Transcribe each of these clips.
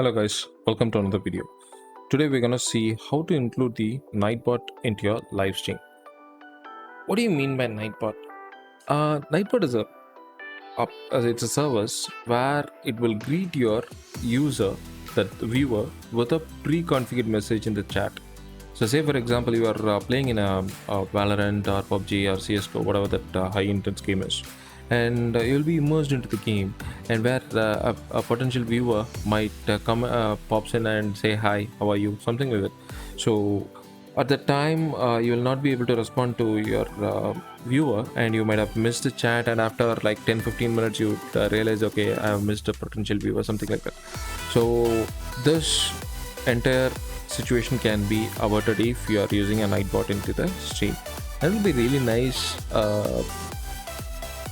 Hello guys, welcome to another video. Today we're gonna see how to include the Nightbot into your live stream. What do you mean by Nightbot? Nightbot is it's a service where it will greet your user, that viewer, with a pre-configured message in the chat. So say for example you are playing in a Valorant or PUBG or CSGO, whatever that high intense game is, and you'll be immersed into the game, and where a potential viewer might come pops in and say hi, how are you, something like that. So at the time you will not be able to respond to your viewer, and you might have missed the chat, and after like 10-15 minutes you realize, okay, I have missed a potential viewer, something like that. So this entire situation can be averted if you are using a Nightbot into the stream. And it will be really nice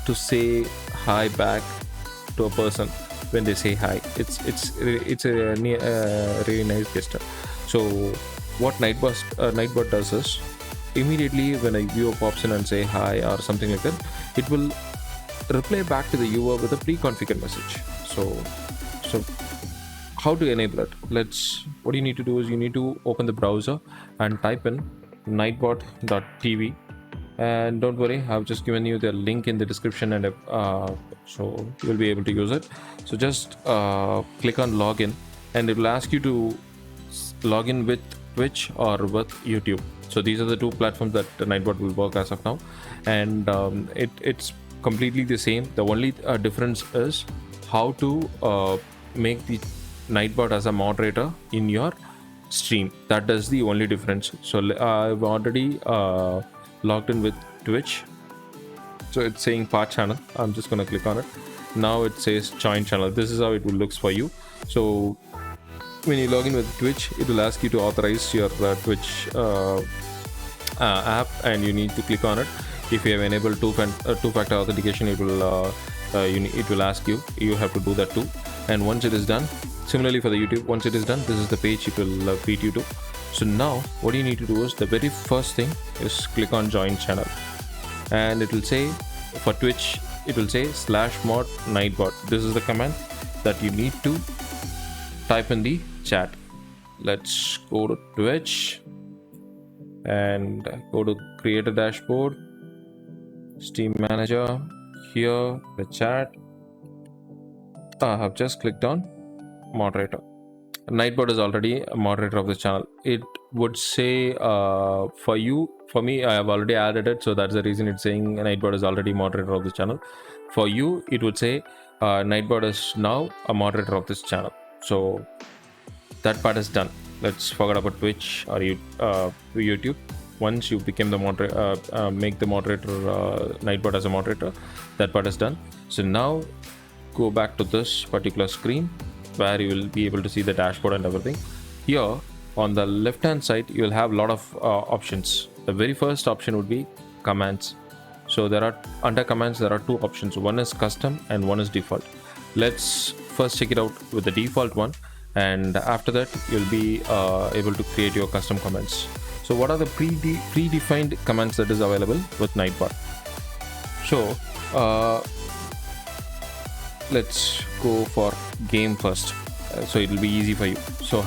to say hi back to a person when they say hi. It's a really nice gesture. So what Nightbot does is, immediately when a viewer pops in and say hi or something like that, it will reply back to the viewer with a pre-configured message. So how to enable it? What you need to do is you need to open the browser and type in nightbot.tv, and don't worry, I've just given you the link in the description, and so you'll be able to use it. So just click on login, and it will ask you to log in with Twitch or with YouTube. So these are the two platforms that Nightbot will work as of now, and it's completely the same. The only difference is how to make the Nightbot as a moderator in your stream. That is the only difference. So I've already logged in with Twitch, so it's saying part channel. I'm just going to click on it. Now it says join channel. This is how it will looks for you. So when you log in with Twitch, it will ask you to authorize your Twitch app, and you need to click on it. If you have enabled two-factor authentication, it will ask you have to do that too. And once it is done, similarly for the YouTube, once it is done, this is the page it will feed you to. So now what you need to do is, the very first thing is click on join channel, and it will say, for Twitch it will say /mod nightbot. This is the command that you need to type in the chat. Let's go to Twitch and go to create a dashboard, Steam Manager. Here the chat, I have just clicked on moderator. Nightbot is already a moderator of the channel. It would say for me, I have already added it, so that's the reason it's saying Nightbot is already moderator of the channel. For you, it would say Nightbot is now a moderator of this channel. So that part is done. Let's forget about Twitch or YouTube. Once you became the moderator, make the moderator Nightbot as a moderator, that part is done. So now go back to this particular screen, where you will be able to see the dashboard and everything. Here on the left hand side, you will have a lot of options. The very first option would be commands. So there are, under commands, there are two options. One is custom and one is default. Let's first check it out with the default one, and after that you'll be able to create your custom commands. So what are the predefined commands that is available with Nightbot? So let's go for game first, so it will be easy for you. So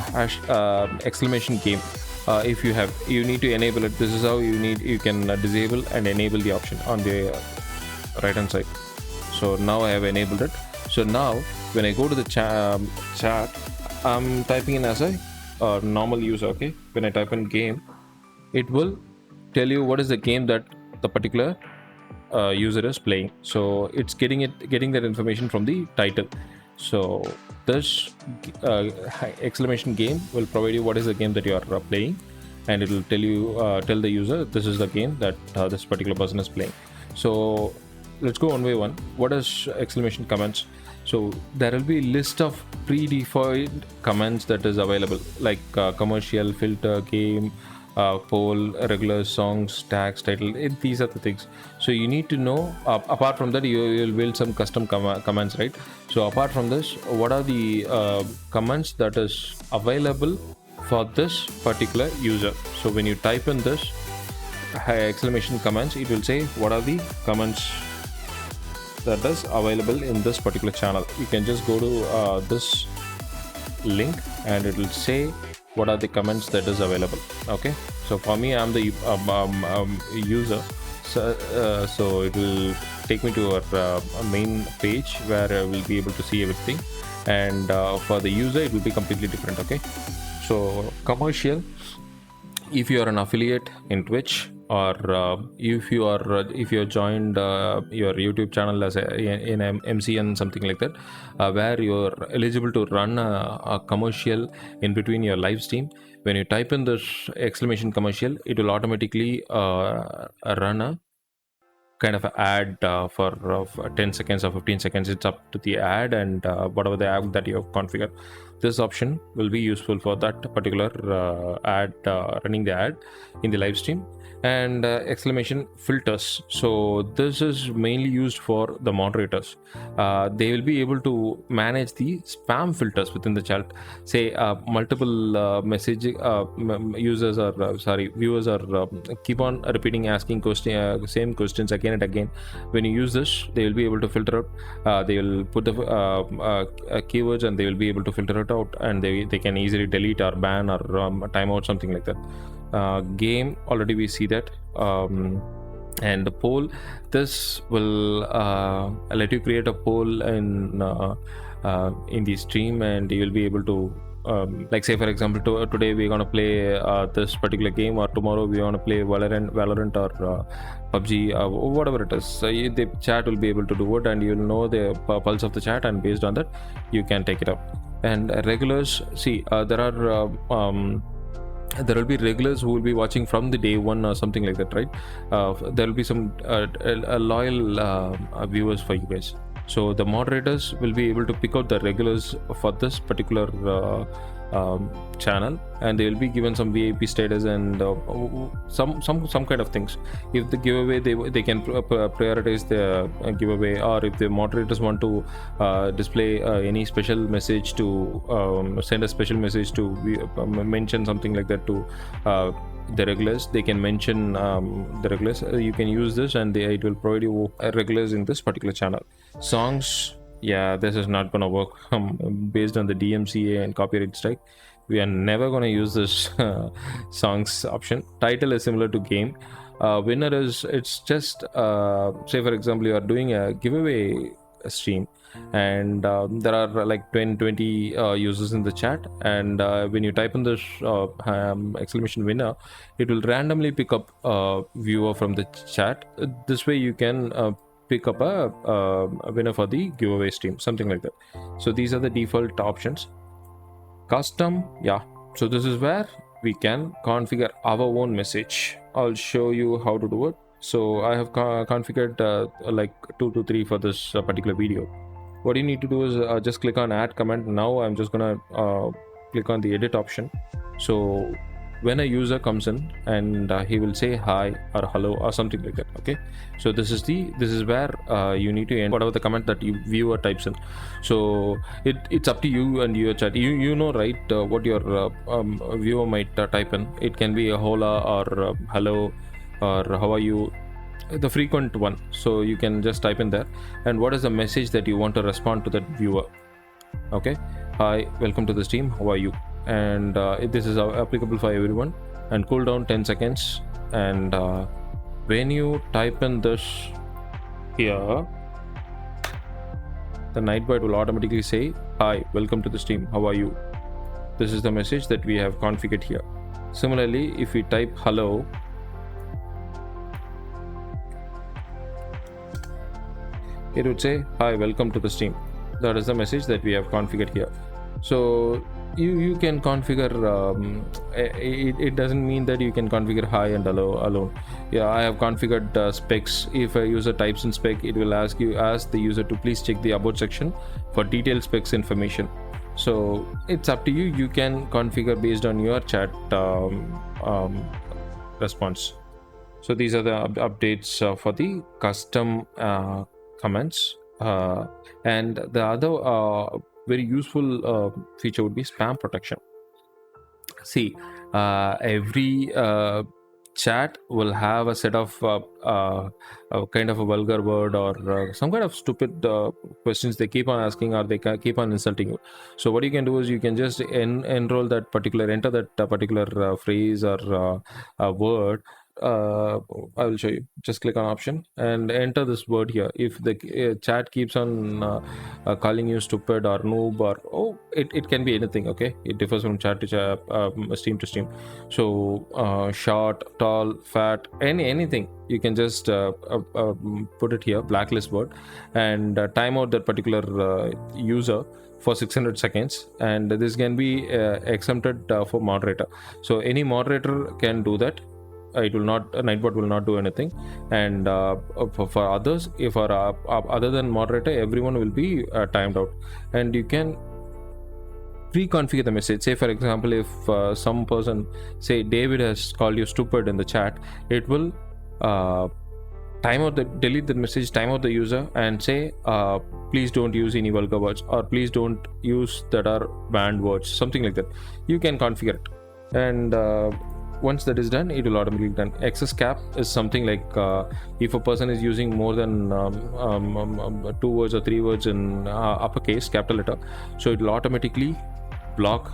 exclamation game, if you need to enable it. This is how you can disable and enable the option on the right hand side. So now I have enabled it. So now when I go to the chat, I'm typing in as a normal user. Okay, when I type in game, it will tell you what is the game that the particular user is playing. So it's getting that information from the title. So this exclamation game will provide you what is the game that you are playing, and it will tell the user this is the game that this particular person is playing. So let's go one by one. What is exclamation commands? So there will be a list of predefined commands that is available, like commercial, filter, game, poll, regular, songs, tags, title. These are the things. So you need to know, apart from that, you will build some custom commands, right? So apart from this, what are the commands that is available for this particular user? So when you type in this exclamation commands, it will say what are the commands that is available in this particular channel. You can just go to this link, and it will say what are the comments that is available. Okay, so for me, I'm the user, so it will take me to our main page where I will be able to see everything, and for the user it will be completely different. Okay, so commercial, if you are an affiliate in Twitch, or if you're joined your YouTube channel as in MCN, something like that, where you're eligible to run a commercial in between your live stream. When you type in this exclamation commercial, it will automatically run a kind of an ad for 10 seconds or 15 seconds. It's up to the ad and whatever the ad that you have configured. This option will be useful for that particular ad, running the ad in the live stream. And exclamation filters, so this is mainly used for the moderators. They will be able to manage the spam filters within the chat. Say multiple message users or viewers are keep on repeating asking same questions again and again. When you use this, they will be able to filter out. They will put the keywords, and they will be able to filter it out, and they can easily delete or ban or timeout, something like that. Game, already we see that. And the poll, this will let you create a poll in the stream, and you will be able to like, say for example, today we're going to play this particular game, or tomorrow we want to play Valorant or PUBG, whatever it is. So the chat will be able to do it, and you'll know the pulse of the chat, and based on that you can take it up. And regulars, see, there will be regulars who will be watching from the day one or something like that, right? There will be some loyal viewers for you guys. So the moderators will be able to pick out the regulars for this particular channel, and they will be given some VIP status and some kind of things. If the giveaway, they can prioritize the giveaway, or if the moderators want to display any special message to send a special message to mention something like that to the regulars, they can mention the regulars. You can use this, and it will provide you regulars in this particular channel. Songs, yeah, this is not gonna work based on the DMCA and copyright strike. We are never gonna use this songs option. Title is similar to game. Winner is, it's just say for example, you are doing a giveaway stream, and there are like 20 users in the chat, and when you type in this exclamation winner, it will randomly pick up a viewer from the chat. This way you can pick up a winner for the giveaway stream, something like that. So these are the default options. Custom, yeah, so this is where we can configure our own message. I'll show you how to do it. So I have configured like 2 to 3 for this particular video. What you need to do is just click on add comment. Now I'm just gonna click on the edit option. So when a user comes in, and he will say hi or hello or something like that. Okay, so this is where you need to end whatever the comment that viewer types in. So it's up to you and your chat. You know, right, what your viewer might type in. It can be a hola or hello or how are you, the frequent one. So you can just type in there, and what is the message that you want to respond to that viewer. Okay, hi, welcome to the stream, how are you? And this is applicable for everyone. And cool down 10 seconds, and when you type in this here, the Nightbot will automatically say, hi, welcome to the stream, how are you? This is the message that we have configured here. Similarly, if we type hello, it would say, hi, welcome to the stream. That is the message that we have configured here. So you can configure it doesn't mean that you can configure hi and hello alone. Yeah, I have configured specs. If a user types in spec, it will ask the user to please check the about section for detailed specs information. So it's up to you. You can configure based on your chat response. So these are the updates for the custom comments, and the other very useful feature would be spam protection. See, every chat will have a set of a kind of a vulgar word or some kind of stupid questions they keep on asking, or they keep on insulting you. So what you can do is you can just enroll that particular, enter that particular phrase or word. I will show you. Just click on option and enter this word here. If the chat keeps on calling you stupid or noob, or it can be anything. Okay, it differs from chat to chat, stream to stream. So short, tall, fat, anything, you can just put it here, blacklist word, and time out that particular user for 600 seconds, and this can be exempted for moderator. So any moderator can do that. It will not, Nightbot will not do anything. And for others, if other than moderator, everyone will be timed out. And you can pre-configure the message. Say for example, if some person, say David, has called you stupid in the chat, it will delete the message, time out the user, and say please don't use any vulgar words, or please don't use that are banned words, something like that. You can configure it, and once that is done, it will automatically done. Excess cap is something like if a person is using more than 2 words or 3 words in uppercase, capital letter, so it will automatically block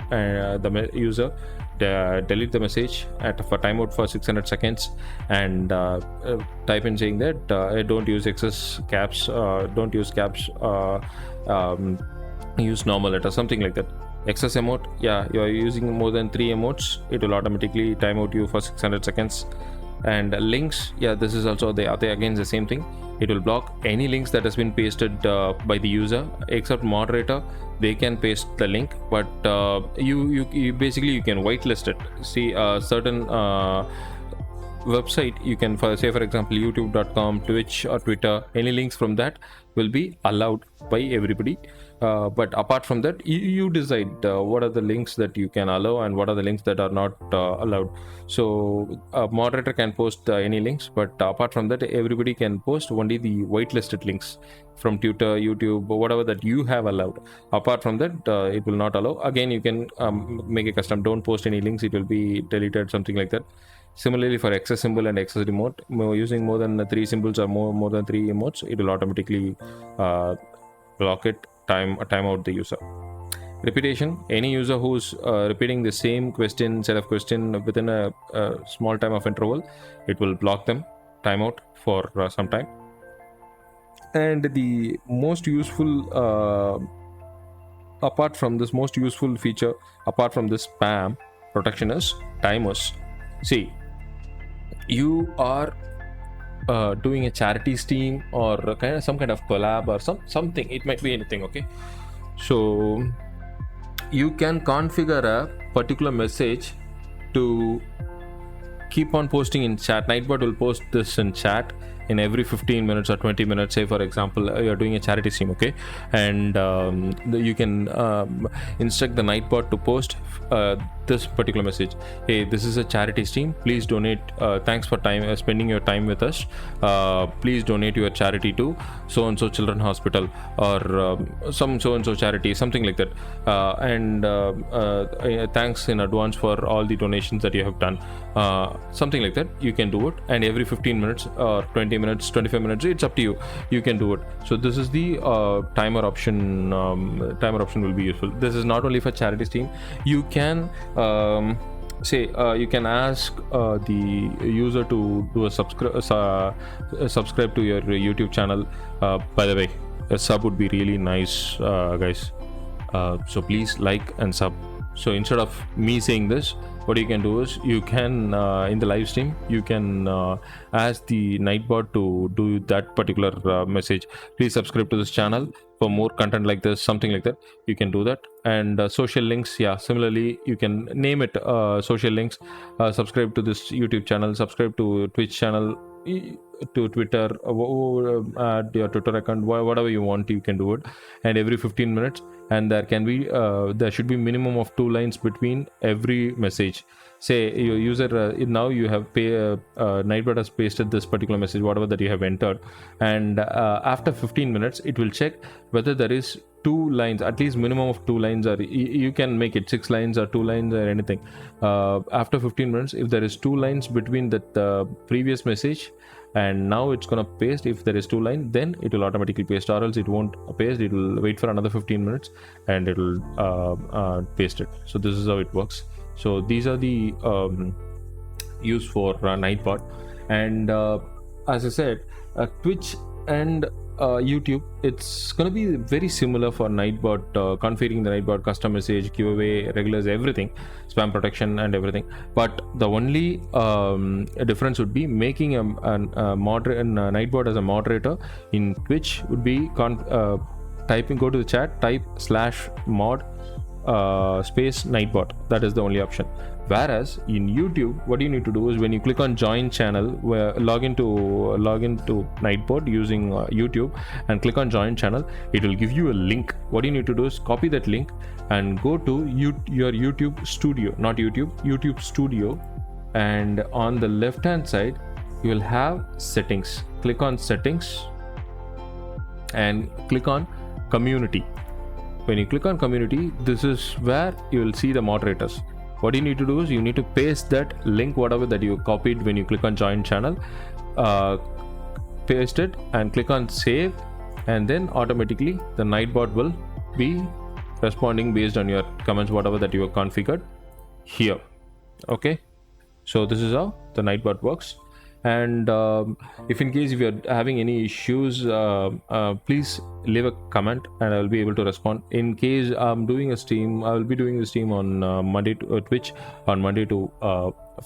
the user, delete the message for timeout for 600 seconds, and type in saying that don't use excess caps, don't use caps, use normal letter, something like that. Excess emote, yeah, you are using more than 3 emotes, it will automatically time out you for 600 seconds. And links, yeah, this is also again the same thing. It will block any links that has been pasted by the user, except moderator, they can paste the link, but you basically you can whitelist it. See, certain website, you can, say for example youtube.com, Twitch or Twitter, any links from that will be allowed by everybody, but apart from that, you decide what are the links that you can allow and what are the links that are not allowed. So a moderator can post any links, but apart from that, everybody can post only the whitelisted links from Twitter, YouTube, whatever that you have allowed. Apart from that, it will not allow. Again, you can make a custom, don't post any links, it will be deleted, something like that. Similarly, for excess symbol and excess emote, using more than 3 symbols or more than 3 emotes, it will automatically block it, time out the user. Repetition, any user who's repeating the same set of question within a small time of interval, it will block them, time out for some time. And the most useful apart from this most useful feature, apart from this spam protection, is timers. See, you are doing a charity stream or some kind of collab or something, it might be anything. Okay, so you can configure a particular message to keep on posting in chat. Nightbot will post this in chat in every 15 minutes or 20 minutes. Say for example, you're doing a charity stream, okay, and you can instruct the Nightbot to post this particular message: hey, this is a charity stream, please donate, thanks for spending your time with us, please donate your charity to so and so children hospital, or some so and so charity, something like that, and thanks in advance for all the donations that you have done, something like that. You can do it, and every 15 minutes or 20 minutes, 25 minutes, it's up to you, you can do it. So this is the timer option. Timer option will be useful. This is not only for charity stream. You can you can ask the user to do a subscribe to your YouTube channel. By the way, a sub would be really nice, guys, so please like and sub. So instead of me saying this, what you can do is you can in the live stream, you can ask the Nightbot to do that particular message: please subscribe to this channel for more content like this, something like that. You can do that. And social links, yeah, similarly you can name it social links, subscribe to this YouTube channel, subscribe to Twitch channel, to Twitter, add your Twitter account, whatever you want, you can do it. And every 15 minutes, and there should be minimum of 2 lines between every message. Say your user now you have Nightbot has pasted this particular message, whatever that you have entered, and after 15 minutes it will check whether there is 2 lines, at least minimum of 2 lines, or you can make it 6 lines or 2 lines or anything. After 15 minutes, if there is 2 lines between that previous message and now it's gonna paste, if there is 2 lines, then it will automatically paste, or else it won't paste. It will wait for another 15 minutes and it will paste it. So this is how it works. So these are the use for Nightbot. And as I said, Twitch and YouTube, it's going to be very similar for Nightbot, configuring the Nightbot, custom message, giveaway, regulars, everything, spam protection and everything. But the only difference would be making a Nightbot as a moderator in Twitch would be go to the chat, type /mod space Nightbot. That is the only option. Whereas in YouTube, what you need to do is when you click on join channel, log into Nightbot using YouTube and click on join channel, it will give you a link. What you need to do is copy that link and go to your YouTube studio, not YouTube studio, and on the left hand side you will have settings. Click on settings and click on community. When you click on community, this is where you will see the moderators. What you need to do is you need to paste that link, whatever that you copied when you click on join channel, paste it and click on save, and then automatically the Nightbot will be responding based on your comments, whatever that you have configured here. Okay, so this is how the Nightbot works. And if you're having any issues, please leave a comment and I'll be able to respond. In case I'm doing a stream, I will be doing the stream on Monday to Twitch on Monday to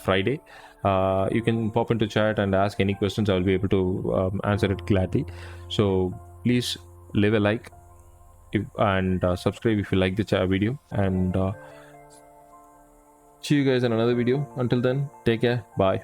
Friday. You can pop into chat and ask any questions. I'll be able to answer it gladly. So please leave a like and subscribe if you like the video, and see you guys in another video. Until then, take care. Bye.